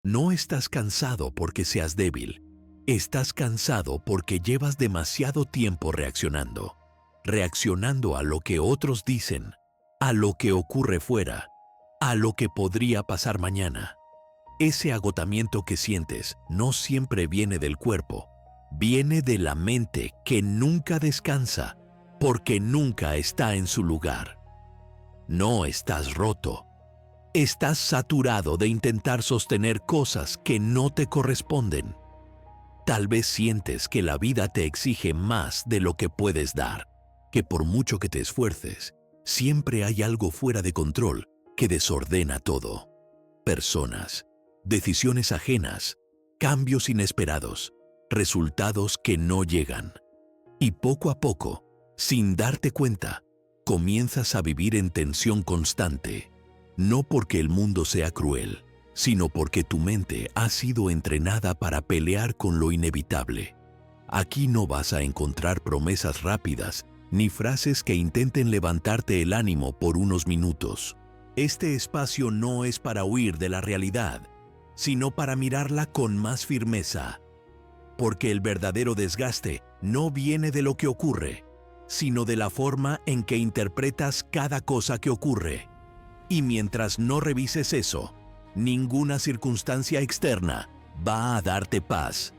No estás cansado porque seas débil. Estás cansado porque llevas demasiado tiempo reaccionando. Reaccionando a lo que otros dicen, a lo que ocurre fuera, a lo que podría pasar mañana. Ese agotamiento que sientes no siempre viene del cuerpo, viene de la mente que nunca descansa, porque nunca está en su lugar. No estás roto. Estás saturado de intentar sostener cosas que no te corresponden. Tal vez sientes que la vida te exige más de lo que puedes dar, que por mucho que te esfuerces, siempre hay algo fuera de control que desordena todo. Personas, decisiones ajenas, cambios inesperados, resultados que no llegan. Y poco a poco, sin darte cuenta, comienzas a vivir en tensión constante. No porque el mundo sea cruel, sino porque tu mente ha sido entrenada para pelear con lo inevitable. Aquí no vas a encontrar promesas rápidas ni frases que intenten levantarte el ánimo por unos minutos. Este espacio no es para huir de la realidad, sino para mirarla con más firmeza. Porque el verdadero desgaste no viene de lo que ocurre, sino de la forma en que interpretas cada cosa que ocurre. Y mientras no revises eso, ninguna circunstancia externa va a darte paz.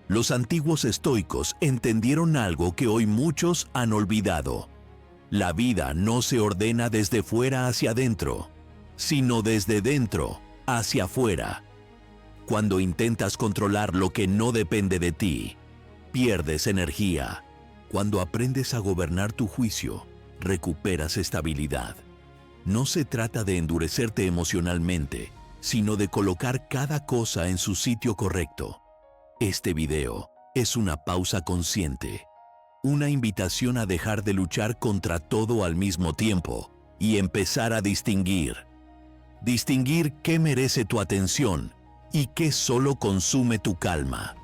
Los antiguos estoicos entendieron algo que hoy muchos han olvidado. La vida no se ordena desde fuera hacia adentro, sino desde dentro hacia afuera. Cuando intentas controlar lo que no depende de ti, pierdes energía. Cuando aprendes a gobernar tu juicio, recuperas estabilidad. No se trata de endurecerte emocionalmente, sino de colocar cada cosa en su sitio correcto. Este video es una pausa consciente, una invitación a dejar de luchar contra todo al mismo tiempo y empezar a distinguir. Distinguir qué merece tu atención y qué solo consume tu calma.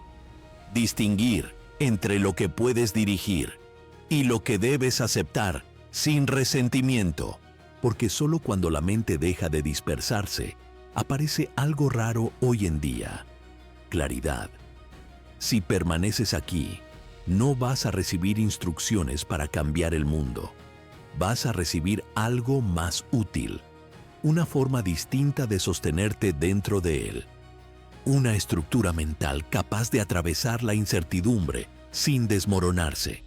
Distinguir entre lo que puedes dirigir y lo que debes aceptar sin resentimiento. Porque solo cuando la mente deja de dispersarse, aparece algo raro hoy en día: claridad. Si permaneces aquí, no vas a recibir instrucciones para cambiar el mundo. Vas a recibir algo más útil, una forma distinta de sostenerte dentro de él. Una estructura mental capaz de atravesar la incertidumbre sin desmoronarse.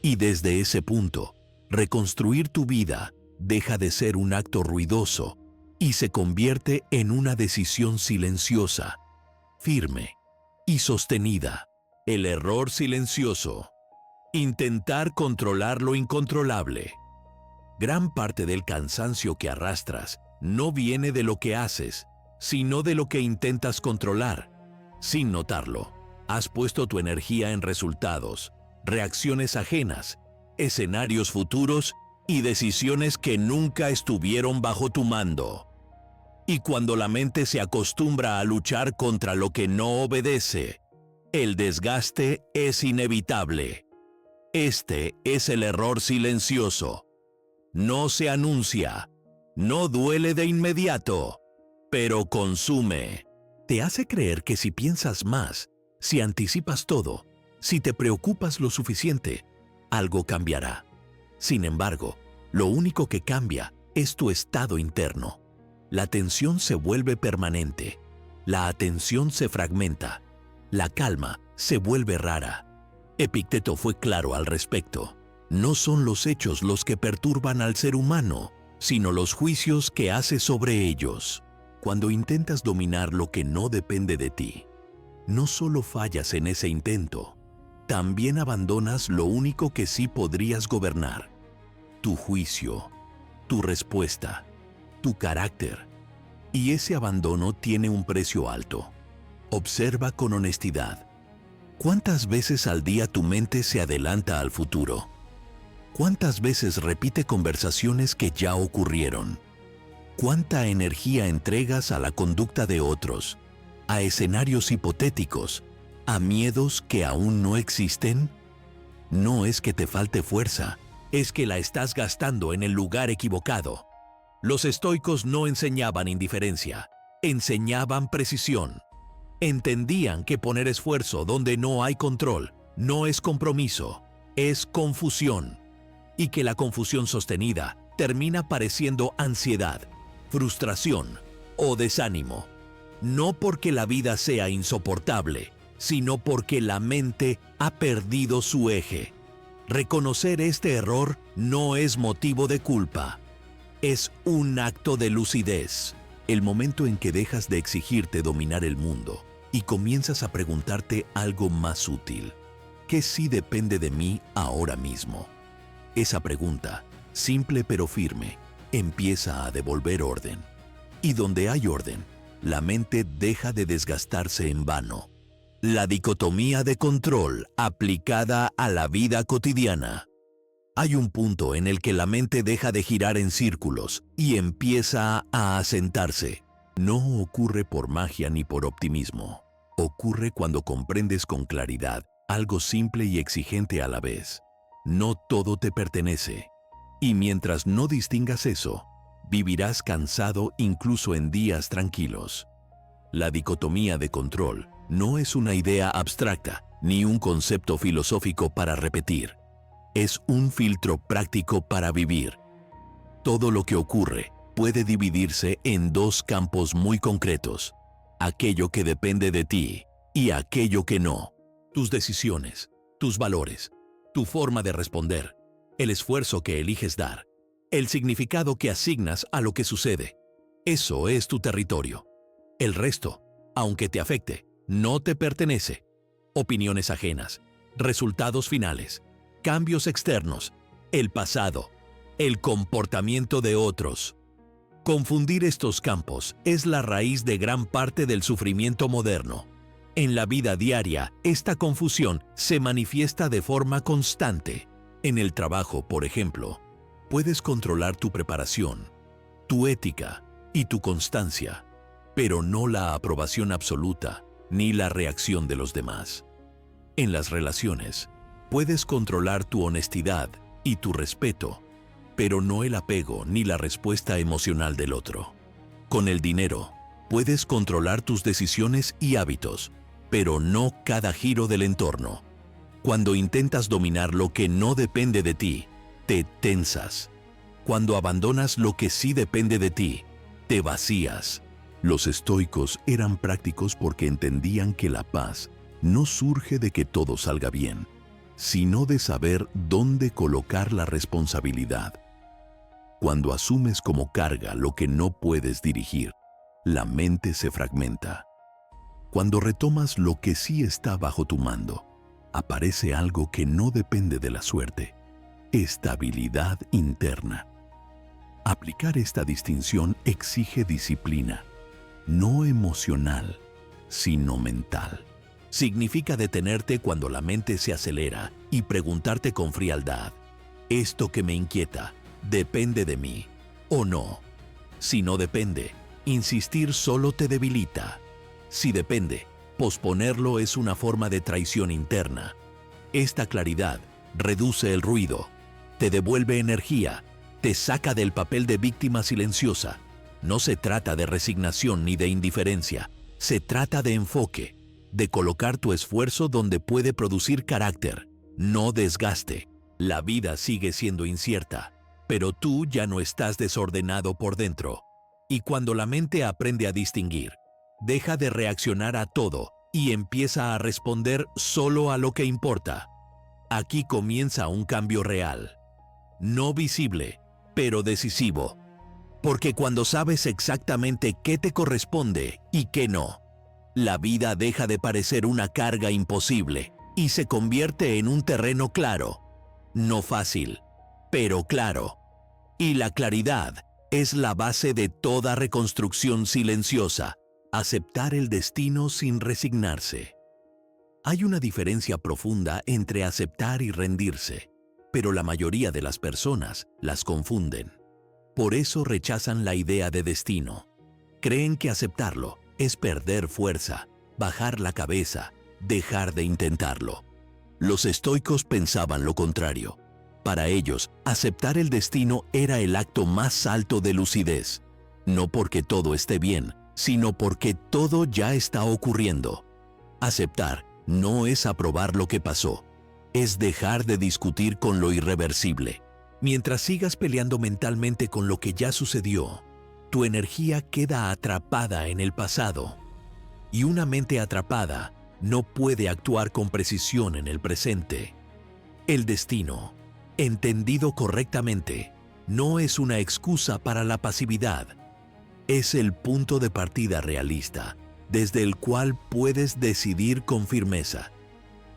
Y desde ese punto, reconstruir tu vida deja de ser un acto ruidoso y se convierte en una decisión silenciosa, firme y sostenida. El error silencioso. Intentar controlar lo incontrolable. Gran parte del cansancio que arrastras no viene de lo que haces, sino de lo que intentas controlar. Sin notarlo, has puesto tu energía en resultados, reacciones ajenas, escenarios futuros y decisiones que nunca estuvieron bajo tu mando. Y cuando la mente se acostumbra a luchar contra lo que no obedece, el desgaste es inevitable. Este es el error silencioso. No se anuncia, no duele de inmediato, pero consume. Te hace creer que si piensas más, si anticipas todo, si te preocupas lo suficiente, algo cambiará. Sin embargo, lo único que cambia es tu estado interno. La tensión se vuelve permanente, la atención se fragmenta, la calma se vuelve rara. Epicteto fue claro al respecto. No son los hechos los que perturban al ser humano, sino los juicios que hace sobre ellos. Cuando intentas dominar lo que no depende de ti, no solo fallas en ese intento, también abandonas lo único que sí podrías gobernar: tu juicio, tu respuesta, tu carácter. Y ese abandono tiene un precio alto. Observa con honestidad. ¿Cuántas veces al día tu mente se adelanta al futuro? ¿Cuántas veces repite conversaciones que ya ocurrieron? ¿Cuánta energía entregas a la conducta de otros, a escenarios hipotéticos, a miedos que aún no existen? No es que te falte fuerza, es que la estás gastando en el lugar equivocado. Los estoicos no enseñaban indiferencia, Enseñaban precisión. Entendían que poner esfuerzo donde no hay control no es compromiso, es confusión. Y que la confusión sostenida termina pareciendo ansiedad, frustración o desánimo. No porque la vida sea insoportable, sino porque la mente ha perdido su eje. Reconocer este error no es motivo de culpa, es un acto de lucidez. El momento en que dejas de exigirte dominar el mundo y comienzas a preguntarte algo más útil. ¿Qué sí depende de mí ahora mismo? Esa pregunta, simple pero firme, empieza a devolver orden. Y donde hay orden, la mente deja de desgastarse en vano. La dicotomía de control aplicada a la vida cotidiana. Hay un punto en el que la mente deja de girar en círculos y empieza a asentarse. No ocurre por magia ni por optimismo. Ocurre cuando comprendes con claridad algo simple y exigente a la vez. No todo te pertenece. Y mientras no distingas eso, vivirás cansado incluso en días tranquilos. La dicotomía de control no es una idea abstracta ni un concepto filosófico para repetir. Es un filtro práctico para vivir. Todo lo que ocurre puede dividirse en dos campos muy concretos: aquello que depende de ti y aquello que no. Tus decisiones, tus valores, tu forma de responder, el esfuerzo que eliges dar, el significado que asignas a lo que sucede. Eso es tu territorio. El resto, aunque te afecte, no te pertenece. Opiniones ajenas, resultados finales, cambios externos, el pasado, el comportamiento de otros. Confundir estos campos es la raíz de gran parte del sufrimiento moderno. En la vida diaria, esta confusión se manifiesta de forma constante. En el trabajo, por ejemplo, puedes controlar tu preparación, tu ética y tu constancia, pero no la aprobación absoluta ni la reacción de los demás. En las relaciones, puedes controlar tu honestidad y tu respeto, pero no el apego ni la respuesta emocional del otro. Con el dinero, puedes controlar tus decisiones y hábitos, pero no cada giro del entorno. Cuando intentas dominar lo que no depende de ti, te tensas. Cuando abandonas lo que sí depende de ti, te vacías. Los estoicos eran prácticos porque entendían que la paz no surge de que todo salga bien, sino de saber dónde colocar la responsabilidad. Cuando asumes como carga lo que no puedes dirigir, la mente se fragmenta. Cuando retomas lo que sí está bajo tu mando, aparece algo que no depende de la suerte: estabilidad interna. Aplicar esta distinción exige disciplina, no emocional, sino mental. Significa detenerte cuando la mente se acelera y preguntarte con frialdad: ¿esto que me inquieta depende de mí o no? Si no depende, insistir solo te debilita. Si depende, posponerlo es una forma de traición interna. Esta claridad reduce el ruido, te devuelve energía, te saca del papel de víctima silenciosa. No se trata de resignación ni de indiferencia, se trata de enfoque, de colocar tu esfuerzo donde puede producir carácter, no desgaste. La vida sigue siendo incierta, pero tú ya no estás desordenado por dentro. Y cuando la mente aprende a distinguir, deja de reaccionar a todo y empieza a responder solo a lo que importa. Aquí comienza un cambio real, no visible, pero decisivo. Porque cuando sabes exactamente qué te corresponde y qué no, la vida deja de parecer una carga imposible y se convierte en un terreno claro. No fácil, pero claro. Y la claridad es la base de toda reconstrucción silenciosa. Aceptar el destino sin resignarse. Hay una diferencia profunda entre aceptar y rendirse, pero la mayoría de las personas las confunden. Por eso rechazan la idea de destino. Creen que aceptarlo es perder fuerza, bajar la cabeza, dejar de intentarlo. Los estoicos pensaban lo contrario. Para ellos, aceptar el destino era el acto más alto de lucidez. No porque todo esté bien, sino porque todo ya está ocurriendo. Aceptar no es aprobar lo que pasó, es dejar de discutir con lo irreversible. Mientras sigas peleando mentalmente con lo que ya sucedió, tu energía queda atrapada en el pasado. Y una mente atrapada no puede actuar con precisión en el presente. El destino, entendido correctamente, no es una excusa para la pasividad. Es el punto de partida realista, desde el cual puedes decidir con firmeza.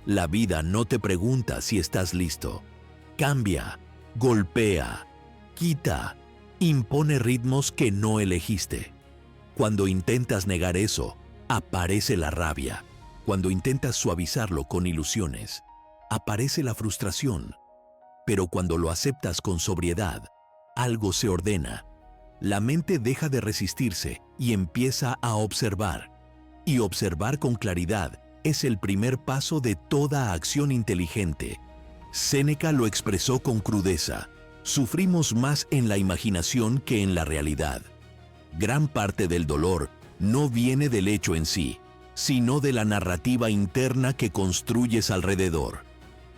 La vida no te pregunta si estás listo. Cambia, golpea, quita, impone ritmos que no elegiste. Cuando intentas negar eso, aparece la rabia. Cuando intentas suavizarlo con ilusiones, aparece la frustración. Pero cuando lo aceptas con sobriedad, algo se ordena. La mente deja de resistirse y empieza a observar. Y observar con claridad es el primer paso de toda acción inteligente. Séneca lo expresó con crudeza: sufrimos más en la imaginación que en la realidad. Gran parte del dolor no viene del hecho en sí, sino de la narrativa interna que construyes alrededor.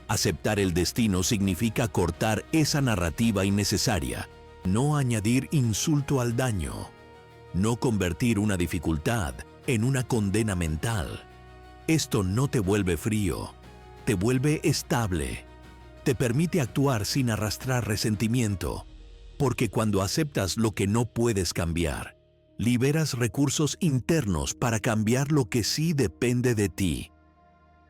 Aceptar el destino significa cortar esa narrativa innecesaria, no añadir insulto al daño, no convertir una dificultad en una condena mental. Esto no te vuelve frío, te vuelve estable. Te permite actuar sin arrastrar resentimiento, porque cuando aceptas lo que no puedes cambiar, liberas recursos internos para cambiar lo que sí depende de ti.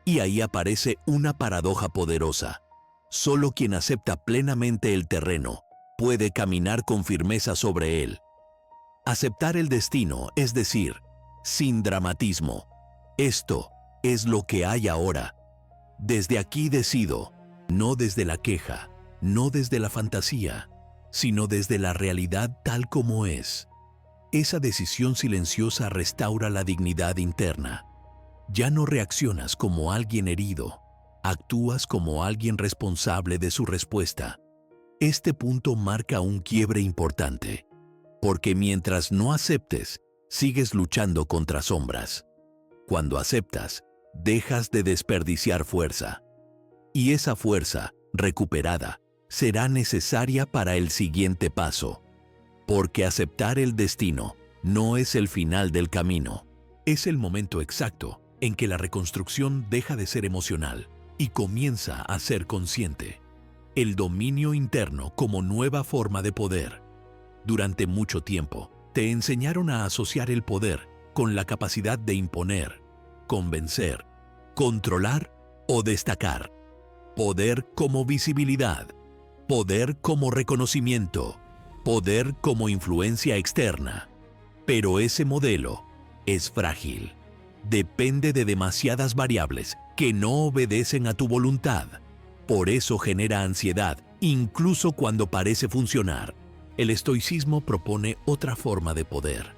Y ahí aparece una paradoja poderosa. Solo quien acepta plenamente el terreno puede caminar con firmeza sobre él. Aceptar el destino, es decir, sin dramatismo: esto es lo que hay ahora. Desde aquí decido, no desde la queja, no desde la fantasía, sino desde la realidad tal como es. Esa decisión silenciosa restaura la dignidad interna. Ya no reaccionas como alguien herido, actúas como alguien responsable de su respuesta. Este punto marca un quiebre importante, porque mientras no aceptes, sigues luchando contra sombras. Cuando aceptas, dejas de desperdiciar fuerza. Y esa fuerza, recuperada, será necesaria para el siguiente paso. Porque aceptar el destino no es el final del camino. Es el momento exacto en que la reconstrucción deja de ser emocional y comienza a ser consciente. El dominio interno como nueva forma de poder. Durante mucho tiempo, te enseñaron a asociar el poder con la capacidad de imponer, convencer, controlar o destacar. Poder como visibilidad, poder como reconocimiento, poder como influencia externa. Pero ese modelo es frágil. Depende de demasiadas variables que no obedecen a tu voluntad. Por eso genera ansiedad, incluso cuando parece funcionar. El estoicismo propone otra forma de poder,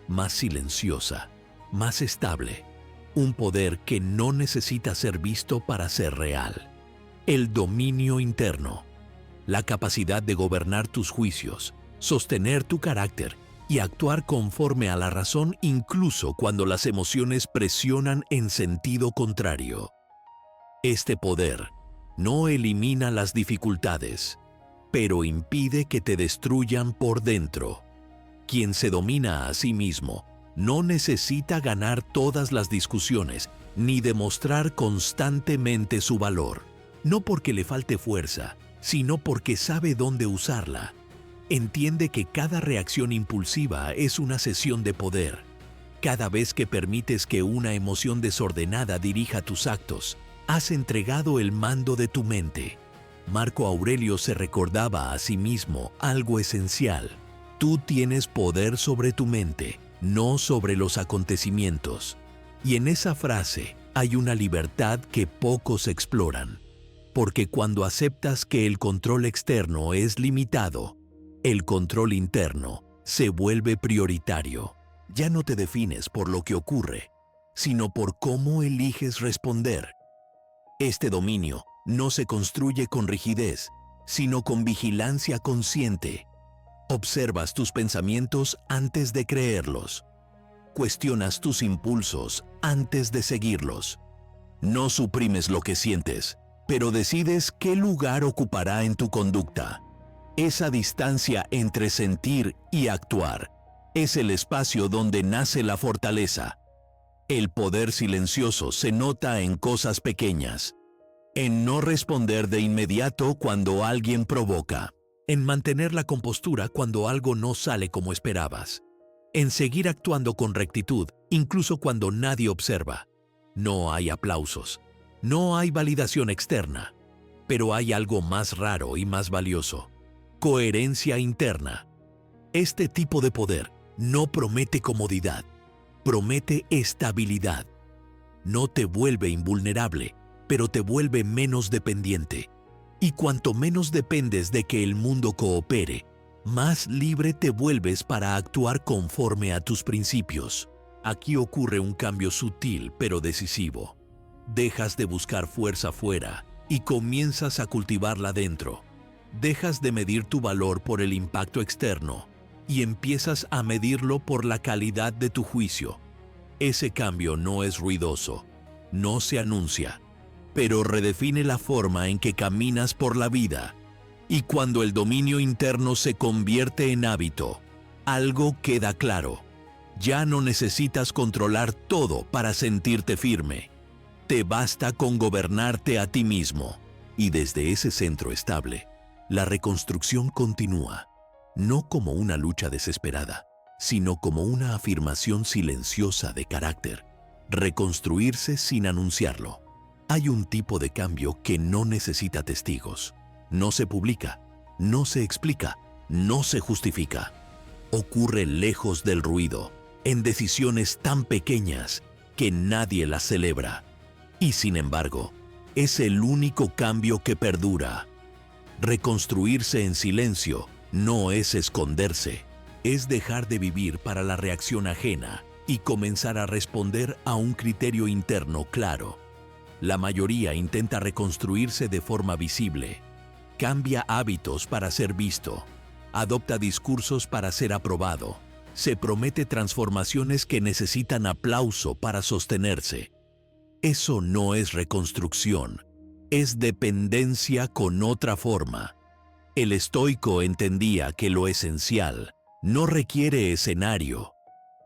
más silenciosa, más estable. Un poder que no necesita ser visto para ser real. El dominio interno. La capacidad de gobernar tus juicios, sostener tu carácter y actuar conforme a la razón incluso cuando las emociones presionan en sentido contrario. Este poder no elimina las dificultades, pero impide que te destruyan por dentro. Quien se domina a sí mismo no necesita ganar todas las discusiones ni demostrar constantemente su valor, no porque le falte fuerza, sino porque sabe dónde usarla. Entiende que cada reacción impulsiva es una cesión de poder. Cada vez que permites que una emoción desordenada dirija tus actos, has entregado el mando de tu mente. Marco Aurelio se recordaba a sí mismo algo esencial: tú tienes poder sobre tu mente, no sobre los acontecimientos. Y en esa frase hay una libertad que pocos exploran. Porque cuando aceptas que el control externo es limitado, el control interno se vuelve prioritario. Ya no te defines por lo que ocurre, sino por cómo eliges responder. Este dominio no se construye con rigidez, sino con vigilancia consciente. Observas tus pensamientos antes de creerlos. cuestionas tus impulsos antes de seguirlos. No suprimes lo que sientes, pero decides qué lugar ocupará en tu conducta. Esa distancia entre sentir y actuar es el espacio donde nace la fortaleza. El poder silencioso se nota en cosas pequeñas, en no responder de inmediato cuando alguien provoca, en mantener la compostura cuando algo no sale como esperabas, en seguir actuando con rectitud incluso cuando nadie observa. No hay aplausos, no hay validación externa, pero hay algo más raro y más valioso: coherencia interna. Este tipo de poder no promete comodidad, promete estabilidad. No te vuelve invulnerable, pero te vuelve menos dependiente. Y cuanto menos dependes de que el mundo coopere, más libre te vuelves para actuar conforme a tus principios. Aquí ocurre un cambio sutil pero decisivo. Dejas de buscar fuerza fuera y comienzas a cultivarla dentro. Dejas de medir tu valor por el impacto externo y empiezas a medirlo por la calidad de tu juicio. Ese cambio no es ruidoso, no se anuncia, pero redefine la forma en que caminas por la vida. Y cuando el dominio interno se convierte en hábito, algo queda claro: ya no necesitas controlar todo para sentirte firme. Te basta con gobernarte a ti mismo. Y desde ese centro estable, la reconstrucción continúa, no como una lucha desesperada, sino como una afirmación silenciosa de carácter. Reconstruirse sin anunciarlo. Hay un tipo de cambio que no necesita testigos. No se publica, no se explica, no se justifica. Ocurre lejos del ruido, en decisiones tan pequeñas que nadie las celebra. Y sin embargo, es el único cambio que perdura. Reconstruirse en silencio no es esconderse, es dejar de vivir para la reacción ajena y comenzar a responder a un criterio interno claro. La mayoría intenta reconstruirse de forma visible. Cambia hábitos para ser visto, adopta discursos para ser aprobado, se promete transformaciones que necesitan aplauso para sostenerse. Eso no es reconstrucción, es dependencia con otra forma. El estoico entendía que lo esencial no requiere escenario,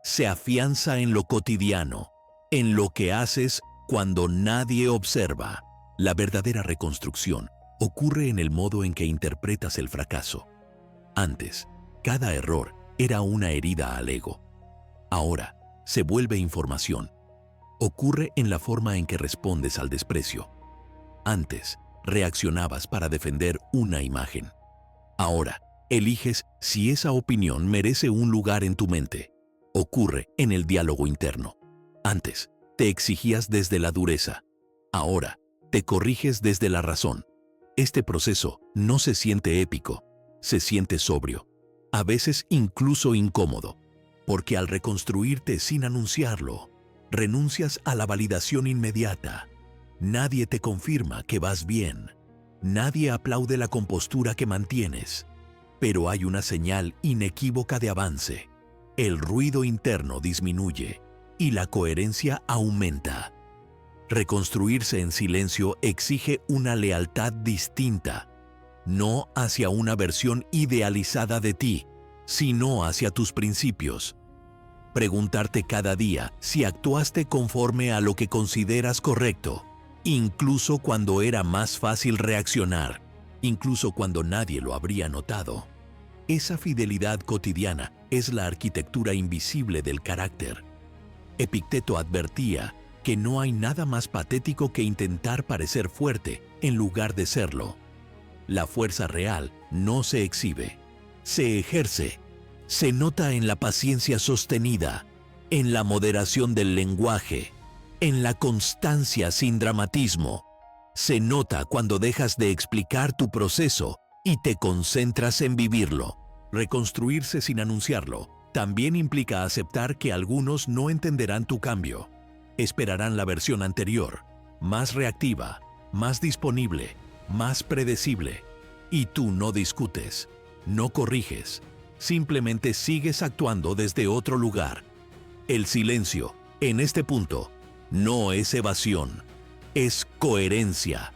se afianza en lo cotidiano, en lo que haces cuando nadie observa. La verdadera reconstrucción ocurre en el modo en que interpretas el fracaso. Antes, cada error era una herida al ego. Ahora, se vuelve información. Ocurre en la forma en que respondes al desprecio. Antes, reaccionabas para defender una imagen. Ahora, eliges si esa opinión merece un lugar en tu mente. Ocurre en el diálogo interno. Antes, te exigías desde la dureza. Ahora, te corriges desde la razón. Este proceso no se siente épico, se siente sobrio, a veces incluso incómodo, porque al reconstruirte sin anunciarlo, renuncias a la validación inmediata. Nadie te confirma que vas bien, nadie aplaude la compostura que mantienes, pero hay una señal inequívoca de avance. El ruido interno disminuye y la coherencia aumenta. Reconstruirse en silencio exige una lealtad distinta, no hacia una versión idealizada de ti, sino hacia tus principios. Preguntarte cada día si actuaste conforme a lo que consideras correcto, incluso cuando era más fácil reaccionar, incluso cuando nadie lo habría notado. Esa fidelidad cotidiana es la arquitectura invisible del carácter. Epicteto advertía que no hay nada más patético que intentar parecer fuerte en lugar de serlo. La fuerza real no se exhibe, se ejerce, se nota en la paciencia sostenida, en la moderación del lenguaje, en la constancia sin dramatismo. Se nota cuando dejas de explicar tu proceso y te concentras en vivirlo. Reconstruirse sin anunciarlo también implica aceptar que algunos no entenderán tu cambio. Esperarán la versión anterior, más reactiva, más disponible, más predecible. Y tú no discutes, no corriges, simplemente sigues actuando desde otro lugar. El silencio, en este punto, no es evasión, es coherencia.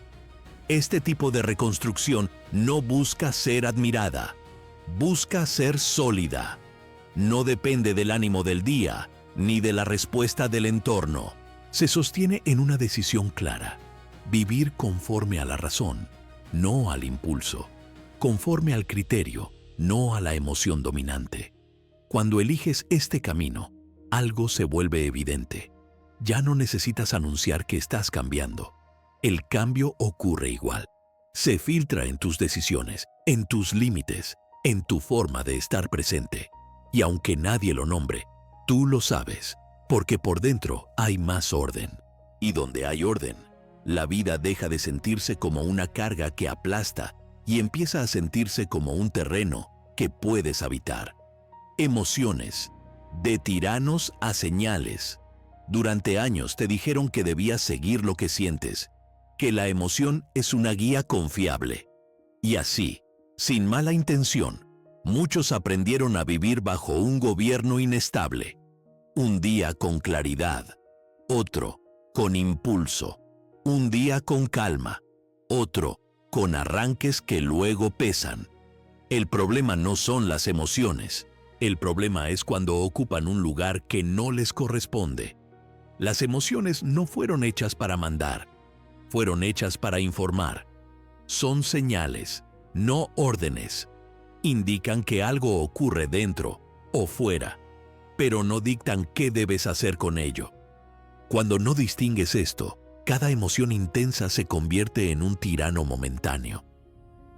Este tipo de reconstrucción no busca ser admirada, busca ser sólida. No depende del ánimo del día, ni de la respuesta del entorno. Se sostiene en una decisión clara: vivir conforme a la razón, no al impulso, conforme al criterio, no a la emoción dominante. Cuando eliges este camino, algo se vuelve evidente. Ya no necesitas anunciar que estás cambiando. El cambio ocurre igual. Se filtra en tus decisiones, en tus límites, en tu forma de estar presente. Y aunque nadie lo nombre, tú lo sabes, porque por dentro hay más orden. Y donde hay orden, la vida deja de sentirse como una carga que aplasta y empieza a sentirse como un terreno que puedes habitar. Emociones, de tiranos a señales. Durante años te dijeron que debías seguir lo que sientes, que la emoción es una guía confiable. Y así, sin mala intención, muchos aprendieron a vivir bajo un gobierno inestable. Un día con claridad, otro con impulso, un día con calma, otro con arranques que luego pesan. El problema no son las emociones, el problema es cuando ocupan un lugar que no les corresponde. Las emociones no fueron hechas para mandar, fueron hechas para informar. Son señales, no órdenes. Indican que algo ocurre dentro o fuera, pero no dictan qué debes hacer con ello. Cuando no distingues esto, cada emoción intensa se convierte en un tirano momentáneo.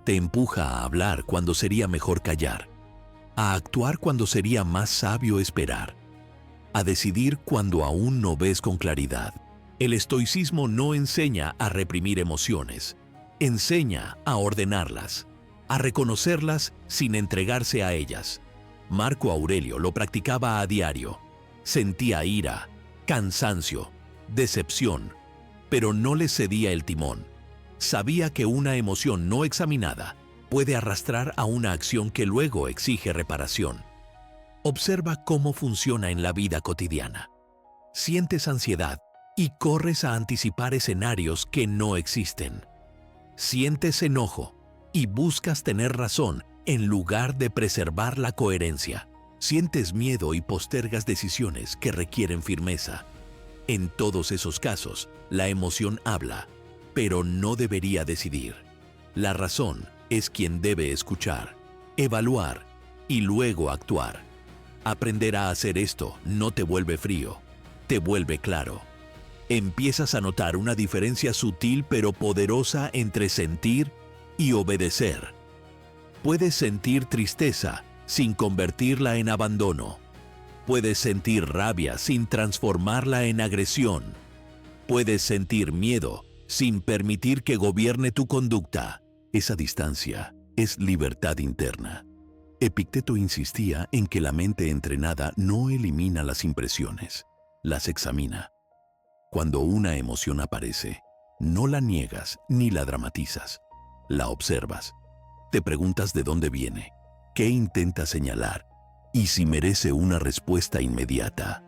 Te empuja a hablar cuando sería mejor callar, a actuar cuando sería más sabio esperar, a decidir cuando aún no ves con claridad. El estoicismo no enseña a reprimir emociones, enseña a ordenarlas, a reconocerlas sin entregarse a ellas. Marco Aurelio lo practicaba a diario. Sentía ira, cansancio, decepción, pero no le cedía el timón. Sabía que una emoción no examinada puede arrastrar a una acción que luego exige reparación. Observa cómo funciona en la vida cotidiana. Sientes ansiedad y corres a anticipar escenarios que no existen. Sientes enojo y buscas tener razón en lugar de preservar la coherencia. Sientes miedo y postergas decisiones que requieren firmeza. En todos esos casos, la emoción habla, pero no debería decidir. La razón es quien debe escuchar, evaluar y luego actuar. Aprender a hacer esto no te vuelve frío, te vuelve claro. Empiezas a notar una diferencia sutil pero poderosa entre sentir y obedecer. Puedes sentir tristeza sin convertirla en abandono. Puedes sentir rabia sin transformarla en agresión. Puedes sentir miedo sin permitir que gobierne tu conducta. Esa distancia es libertad interna. Epicteto insistía en que la mente entrenada no elimina las impresiones, las examina. Cuando una emoción aparece, no la niegas ni la dramatizas. La observas. Te preguntas de dónde viene, qué intenta señalar y si merece una respuesta inmediata.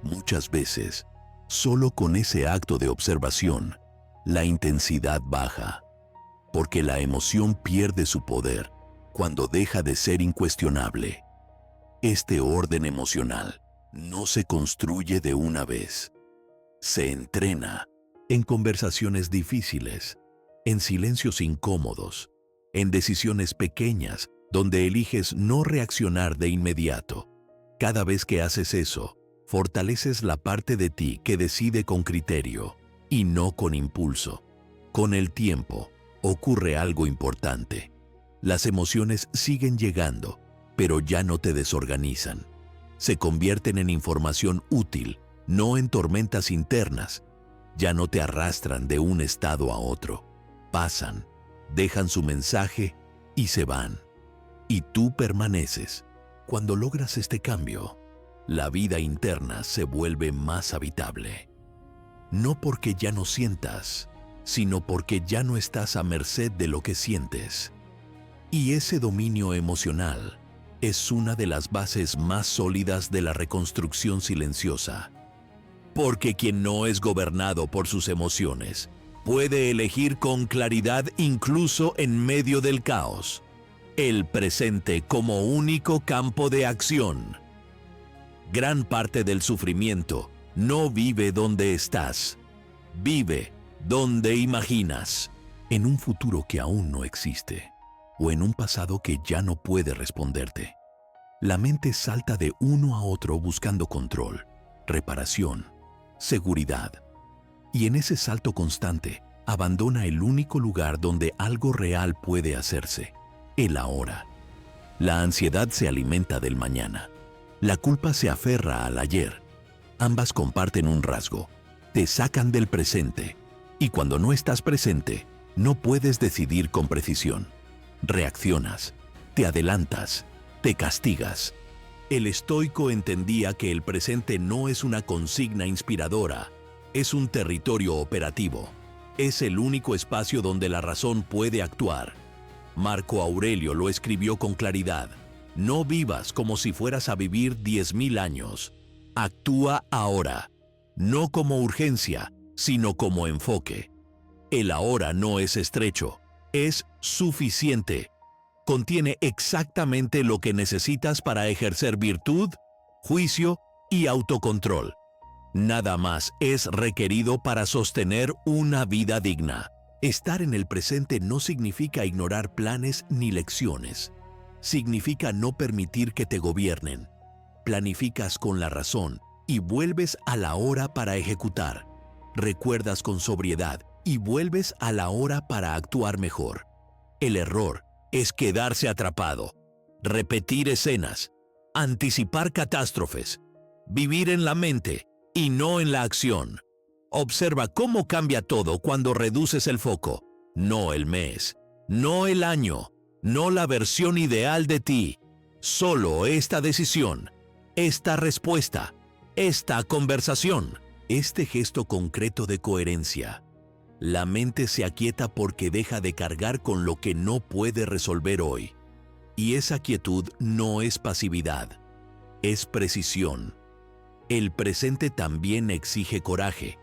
Muchas veces, solo con ese acto de observación, la intensidad baja, porque la emoción pierde su poder cuando deja de ser incuestionable. Este orden emocional no se construye de una vez. Se entrena en conversaciones difíciles, en silencios incómodos, en decisiones pequeñas donde eliges no reaccionar de inmediato. Cada vez que haces eso, fortaleces la parte de ti que decide con criterio y no con impulso. Con el tiempo, ocurre algo importante. Las emociones siguen llegando, pero ya no te desorganizan. Se convierten en información útil, no en tormentas internas. Ya no te arrastran de un estado a otro. Pasan, dejan su mensaje y se van. Y tú permaneces. Cuando logras este cambio, la vida interna se vuelve más habitable. No porque ya no sientas, sino porque ya no estás a merced de lo que sientes. Y ese dominio emocional es una de las bases más sólidas de la reconstrucción silenciosa. Porque quien no es gobernado por sus emociones puede elegir con claridad incluso en medio del caos. El presente como único campo de acción. Gran parte del sufrimiento no vive donde estás, vive donde imaginas, en un futuro que aún no existe, o en un pasado que ya no puede responderte. La mente salta de uno a otro buscando control, reparación, seguridad. Y en ese salto constante, abandona el único lugar donde algo real puede hacerse, el ahora. La ansiedad se alimenta del mañana. La culpa se aferra al ayer. Ambas comparten un rasgo. Te sacan del presente. Y cuando no estás presente, no puedes decidir con precisión. Reaccionas, te adelantas, te castigas. El estoico entendía que el presente no es una consigna inspiradora, es un territorio operativo. Es el único espacio donde la razón puede actuar. Marco Aurelio lo escribió con claridad. No vivas como si fueras a vivir 10.000 años. Actúa ahora, no como urgencia, sino como enfoque. El ahora no es estrecho, es suficiente. Contiene exactamente lo que necesitas para ejercer virtud, juicio y autocontrol. Nada más es requerido para sostener una vida digna. Estar en el presente no significa ignorar planes ni lecciones. Significa no permitir que te gobiernen. Planificas con la razón y vuelves a la hora para ejecutar. Recuerdas con sobriedad y vuelves a la hora para actuar mejor. El error es quedarse atrapado, repetir escenas, anticipar catástrofes, vivir en la mente y no en la acción. Observa cómo cambia todo cuando reduces el foco, no el mes, no el año, no la versión ideal de ti, solo esta decisión, esta respuesta, esta conversación, este gesto concreto de coherencia. La mente se aquieta porque deja de cargar con lo que no puede resolver hoy. Y esa quietud no es pasividad, es precisión. El presente también exige coraje,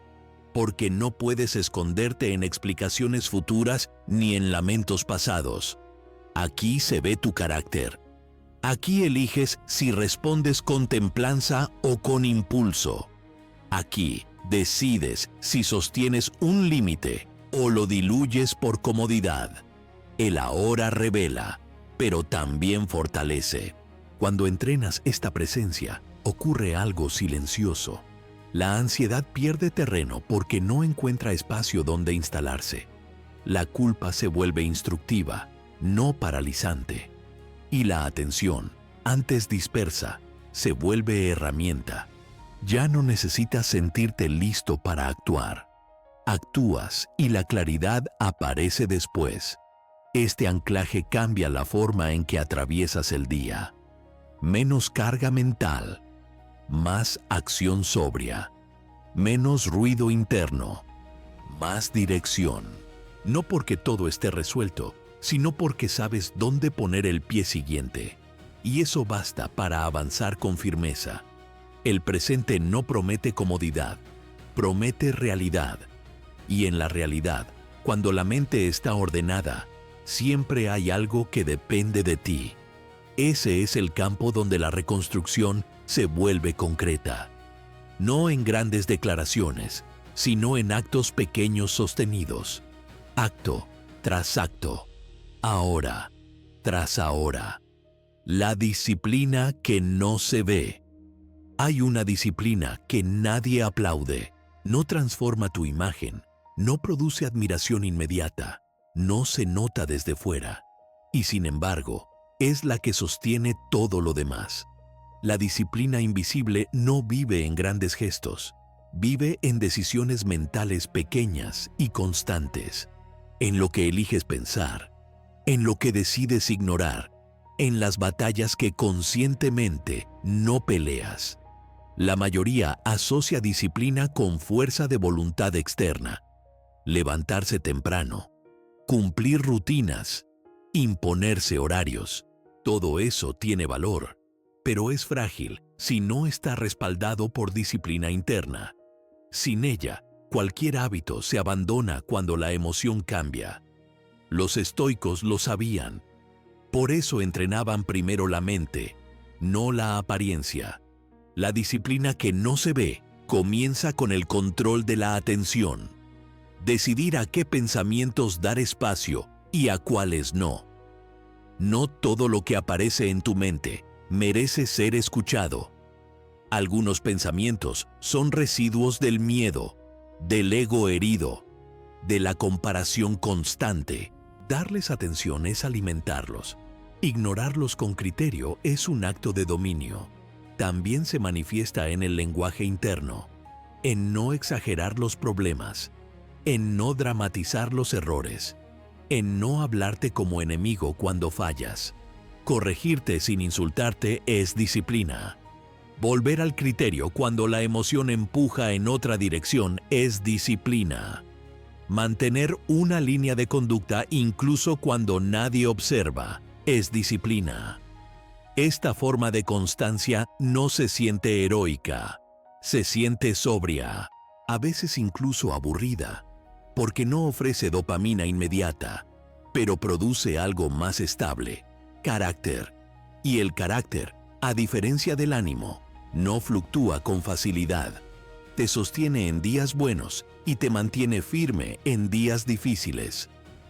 porque no puedes esconderte en explicaciones futuras ni en lamentos pasados. Aquí se ve tu carácter. Aquí eliges si respondes con templanza o con impulso. Aquí decides si sostienes un límite o lo diluyes por comodidad. El ahora revela, pero también fortalece. Cuando entrenas esta presencia, ocurre algo silencioso. La ansiedad pierde terreno porque no encuentra espacio donde instalarse. La culpa se vuelve instructiva, no paralizante. Y la atención, antes dispersa, se vuelve herramienta. Ya no necesitas sentirte listo para actuar. Actúas y la claridad aparece después. Este anclaje cambia la forma en que atraviesas el día. Menos carga mental, más acción sobria, menos ruido interno, más dirección. No porque todo esté resuelto, sino porque sabes dónde poner el pie siguiente. Y eso basta para avanzar con firmeza. El presente no promete comodidad, promete realidad. Y en la realidad, cuando la mente está ordenada, siempre hay algo que depende de ti. Ese es el campo donde la reconstrucción se vuelve concreta. No en grandes declaraciones, sino en actos pequeños sostenidos. Acto tras acto. Ahora tras ahora. La disciplina que no se ve. Hay una disciplina que nadie aplaude. No transforma tu imagen, no produce admiración inmediata, no se nota desde fuera. Y sin embargo, es la que sostiene todo lo demás. La disciplina invisible no vive en grandes gestos, vive en decisiones mentales pequeñas y constantes, en lo que eliges pensar, en lo que decides ignorar, en las batallas que conscientemente no peleas. La mayoría asocia disciplina con fuerza de voluntad externa, levantarse temprano, cumplir rutinas, imponerse horarios, Todo eso tiene valor, pero es frágil si no está respaldado por disciplina interna. Sin ella, cualquier hábito se abandona cuando la emoción cambia. Los estoicos lo sabían. Por eso entrenaban primero la mente, no la apariencia. La disciplina que no se ve comienza con el control de la atención. Decidir a qué pensamientos dar espacio y a cuáles no. No todo lo que aparece en tu mente merece ser escuchado. Algunos pensamientos son residuos del miedo, del ego herido, de la comparación constante. Darles atención es alimentarlos. Ignorarlos con criterio es un acto de dominio. También se manifiesta en el lenguaje interno, en no exagerar los problemas, en no dramatizar los errores, en no hablarte como enemigo cuando fallas. Corregirte sin insultarte es disciplina. Volver al criterio cuando la emoción empuja en otra dirección es disciplina. Mantener una línea de conducta incluso cuando nadie observa es disciplina. Esta forma de constancia no se siente heroica, se siente sobria, a veces incluso aburrida, porque no ofrece dopamina inmediata, pero produce algo más estable, carácter. Y el carácter, a diferencia del ánimo, no fluctúa con facilidad. Te sostiene en días buenos y te mantiene firme en días difíciles.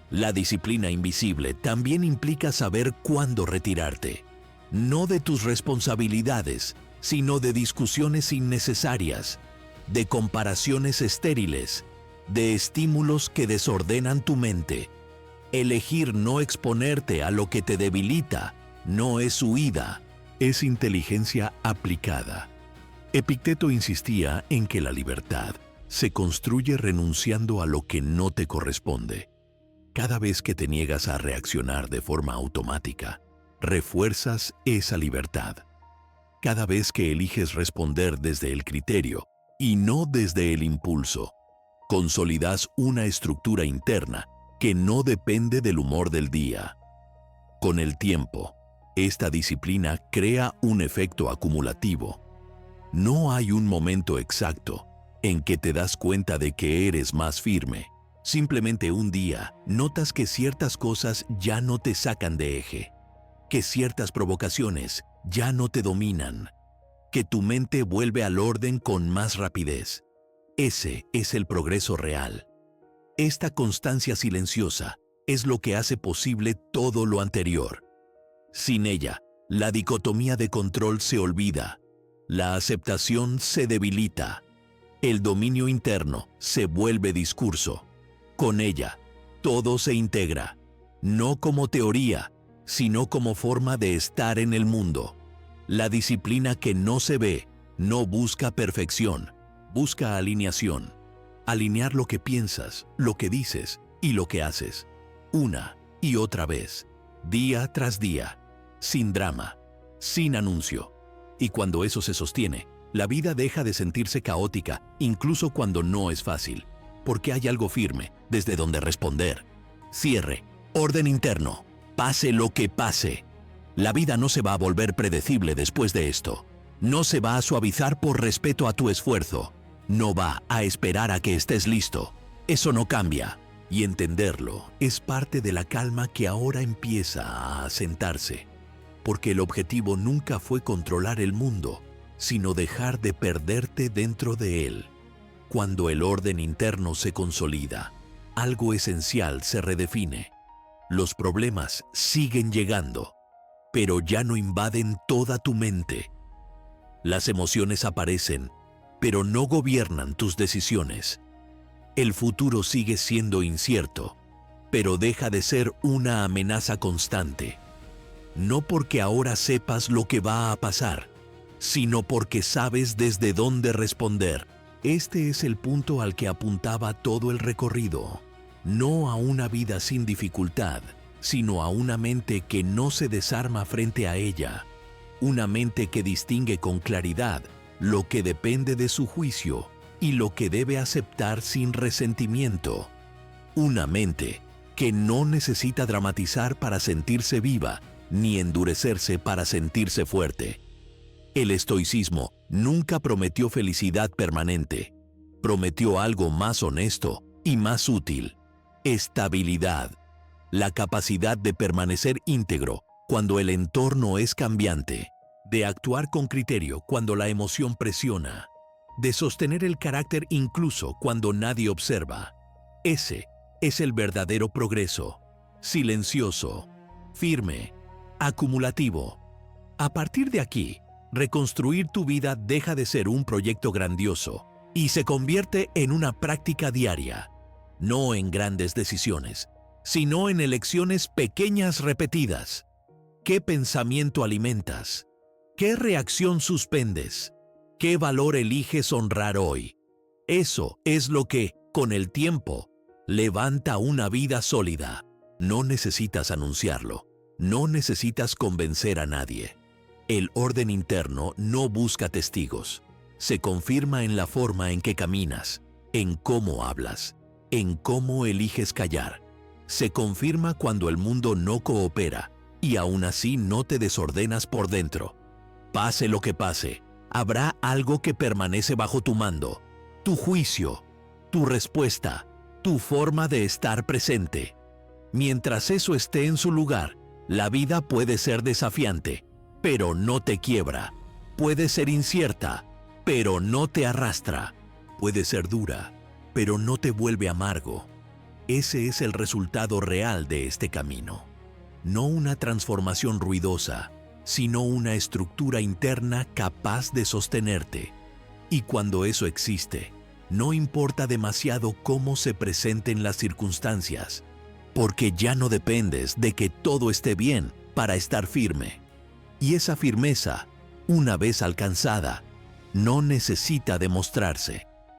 La disciplina invisible también implica saber cuándo retirarte. No de tus responsabilidades, sino de discusiones innecesarias, de comparaciones estériles, de estímulos que desordenan tu mente. Elegir no exponerte a lo que te debilita no es huida, es inteligencia aplicada. Epicteto insistía en que la libertad se construye renunciando a lo que no te corresponde. Cada vez que te niegas a reaccionar de forma automática, refuerzas esa libertad. Cada vez que eliges responder desde el criterio y no desde el impulso, consolidas una estructura interna que no depende del humor del día. Con el tiempo, esta disciplina crea un efecto acumulativo. No hay un momento exacto en que te das cuenta de que eres más firme. Simplemente un día notas que ciertas cosas ya no te sacan de eje, que ciertas provocaciones ya no te dominan, que tu mente vuelve al orden con más rapidez. Ese es el progreso real. Esta constancia silenciosa es lo que hace posible todo lo anterior. Sin ella, la dicotomía de control se olvida, la aceptación se debilita, el dominio interno se vuelve discurso. Con ella, todo se integra, no como teoría, sino como forma de estar en el mundo. La disciplina que no se ve no busca perfección, busca alineación. Alinear lo que piensas, lo que dices y lo que haces, una y otra vez, día tras día, sin drama, sin anuncio. Y cuando eso se sostiene, la vida deja de sentirse caótica, incluso cuando no es fácil, porque hay algo firme desde donde responder. Cierre, orden interno, pase lo que pase. La vida no se va a volver predecible después de esto. No se va a suavizar por respeto a tu esfuerzo. No va a esperar a que estés listo. Eso no cambia. Y entenderlo es parte de la calma que ahora empieza a asentarse. Porque el objetivo nunca fue controlar el mundo, sino dejar de perderte dentro de él. Cuando el orden interno se consolida, algo esencial se redefine. Los problemas siguen llegando, pero ya no invaden toda tu mente. Las emociones aparecen, pero no gobiernan tus decisiones. El futuro sigue siendo incierto, pero deja de ser una amenaza constante. No porque ahora sepas lo que va a pasar, sino porque sabes desde dónde responder. Este es el punto al que apuntaba todo el recorrido. No a una vida sin dificultad, sino a una mente que no se desarma frente a ella. Una mente que distingue con claridad lo que depende de su juicio y lo que debe aceptar sin resentimiento. Una mente que no necesita dramatizar para sentirse viva ni endurecerse para sentirse fuerte. El estoicismo nunca prometió felicidad permanente. Prometió algo más honesto y más útil: estabilidad, la capacidad de permanecer íntegro cuando el entorno es cambiante, de actuar con criterio cuando la emoción presiona, de sostener el carácter incluso cuando nadie observa. Ese es el verdadero progreso, silencioso, firme, acumulativo. A partir de aquí, reconstruir tu vida deja de ser un proyecto grandioso y se convierte en una práctica diaria, no en grandes decisiones, sino en elecciones pequeñas repetidas. ¿Qué pensamiento alimentas? ¿Qué reacción suspendes? ¿Qué valor eliges honrar hoy? Eso es lo que, con el tiempo, levanta una vida sólida. No necesitas anunciarlo, no necesitas convencer a nadie. El orden interno no busca testigos. Se confirma en la forma en que caminas, en cómo hablas, en cómo eliges callar. Se confirma cuando el mundo no coopera y aún así no te desordenas por dentro. Pase lo que pase, habrá algo que permanece bajo tu mando: tu juicio, tu respuesta, tu forma de estar presente. Mientras eso esté en su lugar, la vida puede ser desafiante, pero no te quiebra. Puede ser incierta, pero no te arrastra. Puede ser dura, pero no te vuelve amargo. Ese es el resultado real de este camino. No una transformación ruidosa, sino una estructura interna capaz de sostenerte. Y cuando eso existe, no importa demasiado cómo se presenten las circunstancias, porque ya no dependes de que todo esté bien para estar firme. Y esa firmeza, una vez alcanzada, no necesita demostrarse.